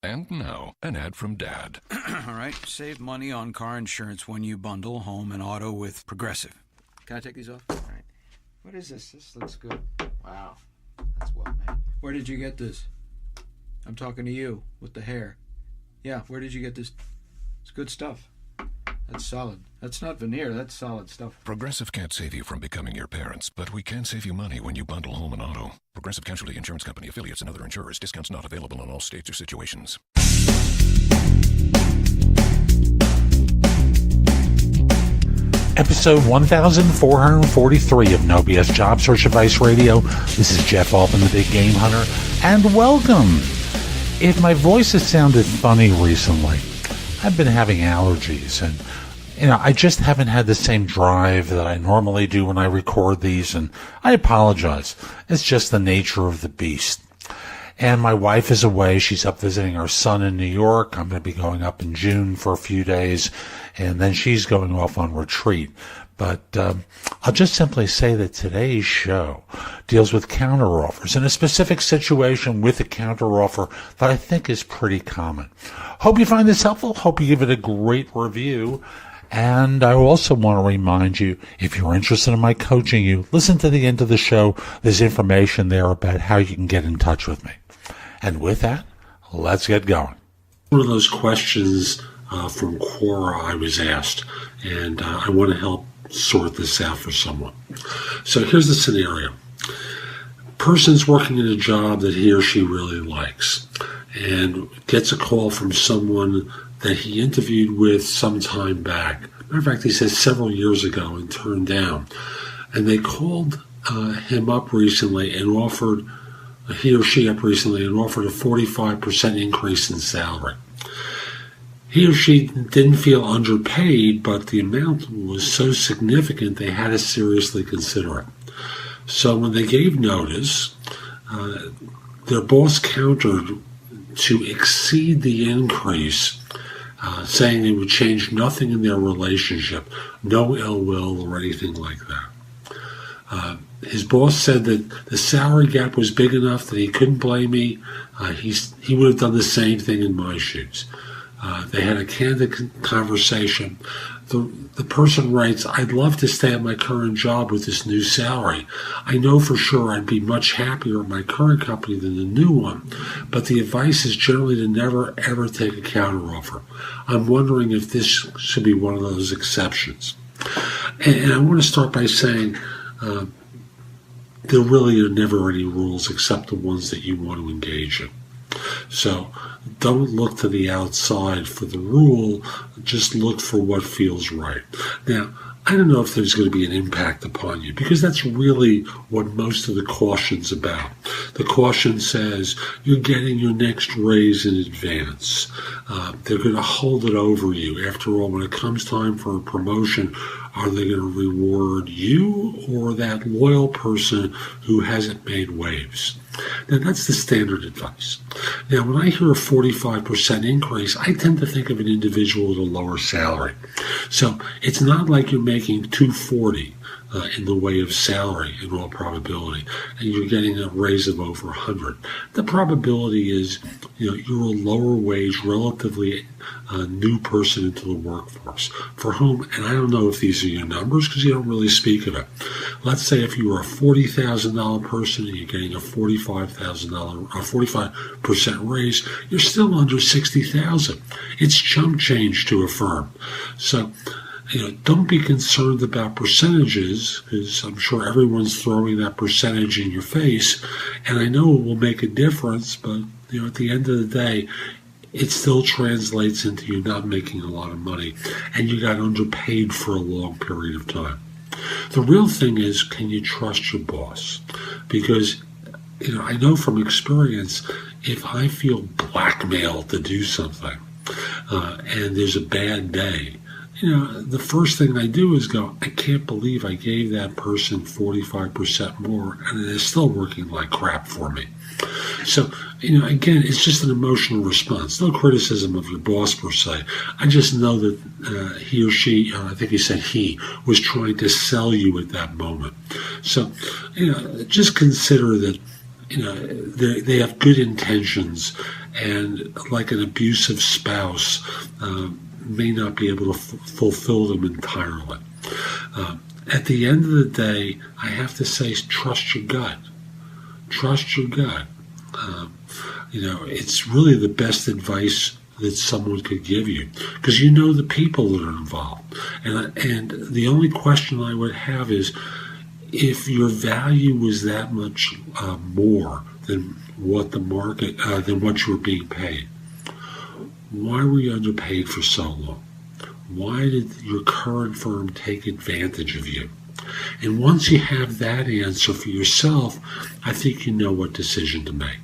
And now, an ad from Dad. All right, save money on car insurance when you bundle home and auto with Progressive. Can I take these off? All right. What is this? This looks good. Wow, that's well made. Where did you get this? I'm talking to you with the hair. Yeah, where did you get this? It's good stuff. That's solid. That's not veneer, that's solid stuff. Progressive can't save you from becoming your parents, but we can save you money when you bundle home and auto. Progressive Casualty Insurance Company, affiliates, and other insurers. Discounts not available in all states or situations. Episode 1443 of No BS Job Search Advice Radio. This is Jeff Altman, the Big Game Hunter, and welcome. If my voice has sounded funny recently, I've been having allergies, and I just haven't had the same drive that I normally do when I record these, and I apologize. It's just the nature of the beast. And my wife is away. She's up visiting her son in New York. I'm going to be going up in June for a few days, and then she's going off on retreat. But I'll just simply say that today's show deals with counteroffers in a specific situation with a counteroffer that I think is pretty common. Hope you find this helpful. Hope you give it a great review. And I also want to remind you, if you're interested in my coaching you, listen to the end of the show. There's information there about how you can get in touch with me. And with that, let's get going. One of those questions from Quora I was asked, and I want to help sort this out for someone. So here's the scenario. Person's working in a job that he or she really likes and gets a call from someone that he interviewed with some time back. Matter of fact, he says several years ago and turned down. And they called him up recently and offered, he or she up recently, and offered a 45% increase in salary. He or she didn't feel underpaid, but the amount was so significant they had to seriously consider it. So when they gave notice, their boss countered to exceed the increase, saying it would change nothing in their relationship, no ill will or anything like that. His boss said that the salary gap was big enough that he couldn't blame me. He would have done the same thing in my shoes. They had a candid conversation. The person writes, I'd love to stay at my current job with this new salary. I know for sure I'd be much happier at my current company than the new one, but the advice is generally to never ever take a counteroffer. I'm wondering if this should be one of those exceptions. And I want to start by saying there really are never any rules except the ones that you want to engage in. So don't look to the outside for the rule, just look for what feels right. Now, I don't know if there's going to be an impact upon you, because that's really what most of the caution's about. The caution says you're getting your next raise in advance. They're going to hold it over you. After all, when it comes time for a promotion, are they going to reward you or that loyal person who hasn't made waves? Now, that's the standard advice. Now, when I hear a 45% increase, I tend to think of an individual with a lower salary. So it's not like you're making $240 in the way of salary in all probability, and you're getting a raise of over $100. The probability is, you're a lower wage, relatively new person into the workforce for whom, and I don't know if these are your numbers because you don't really speak of it. Let's say if you were a $40,000 person and you're getting a $45% raise, you're still under $60,000. It's chump change to a firm. So, don't be concerned about percentages, because I'm sure everyone's throwing that percentage in your face, and I know it will make a difference, but at the end of the day, it still translates into you not making a lot of money, and you got underpaid for a long period of time. The real thing is, can you trust your boss? Because, I know from experience, if I feel blackmailed to do something, and there's a bad day, the first thing I do is go, I can't believe I gave that person 45% more, and it is still working like crap for me. So, again, it's just an emotional response. No criticism of your boss per se. I just know that he or she, I think he said he, was trying to sell you at that moment. So, just consider that, they have good intentions, and like an abusive spouse, may not be able to fulfill them entirely. At the end of the day, I have to say, trust your gut. Trust your gut. It's really the best advice that someone could give you, because you know the people that are involved. And the only question I would have is, if your value was that much more than what the market, than what you were being paid, why were you underpaid for so long? Why did your current firm take advantage of you? And once you have that answer for yourself, I think you know what decision to make.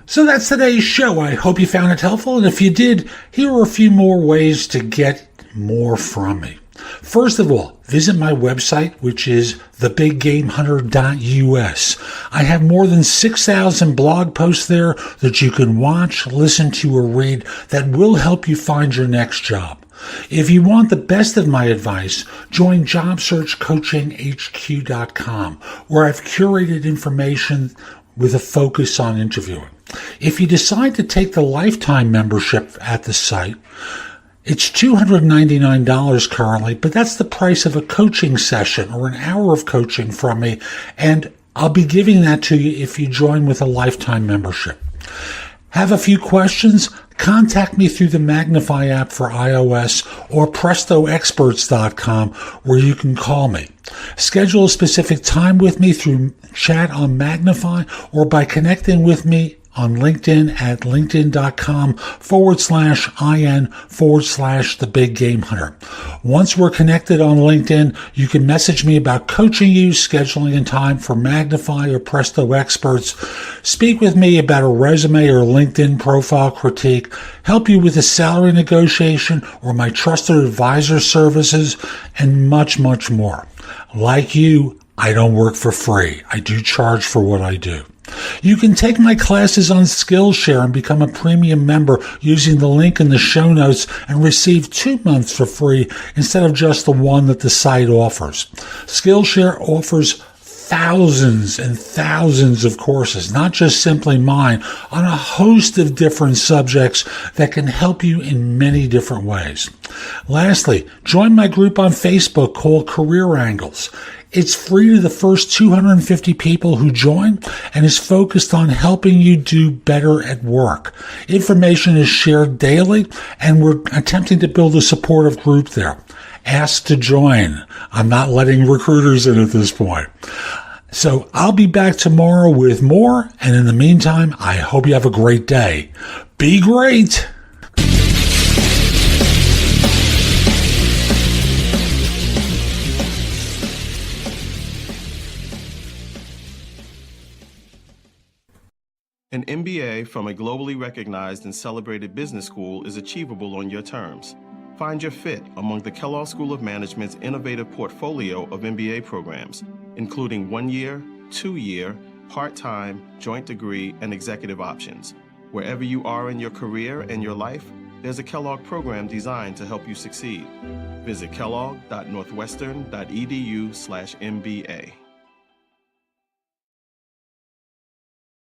So that's today's show. I hope you found it helpful. And if you did, here are a few more ways to get more from me. First of all, visit my website, which is thebiggamehunter.us. I have more than 6,000 blog posts there that you can watch, listen to, or read that will help you find your next job. If you want the best of my advice, join JobSearchCoachingHQ.com, where I've curated information with a focus on interviewing. If you decide to take the lifetime membership at the site, it's $299 currently, but that's the price of a coaching session or an hour of coaching from me, and I'll be giving that to you if you join with a lifetime membership. Have a few questions? Contact me through the Magnify app for iOS or PrestoExperts.com, where you can call me. Schedule a specific time with me through chat on Magnify or by connecting with me on LinkedIn at linkedin.com/IN/The Big Game Hunter. Once we're connected on LinkedIn, you can message me about coaching you, scheduling a time for Magnify or Presto Experts, speak with me about a resume or LinkedIn profile critique, help you with a salary negotiation or my trusted advisor services, and much, much more. Like you, I don't work for free. I do charge for what I do. You can take my classes on Skillshare and become a premium member using the link in the show notes and receive 2 months for free instead of just the one that the site offers. Skillshare offers thousands and thousands of courses, not just simply mine, on a host of different subjects that can help you in many different ways. Lastly, join my group on Facebook called Career Angles. It's free to the first 250 people who join and is focused on helping you do better at work. Information is shared daily, and we're attempting to build a supportive group there. Ask to join. I'm not letting recruiters in at this point. So I'll be back tomorrow with more, and in the meantime, I hope you have a great day. Be great! An MBA from a globally recognized and celebrated business school is achievable on your terms. Find your fit among the Kellogg School of Management's innovative portfolio of MBA programs, including 1-year, 2-year, part-time, joint degree, and executive options. Wherever you are in your career and your life, there's a Kellogg program designed to help you succeed. Visit kellogg.northwestern.edu/MBA.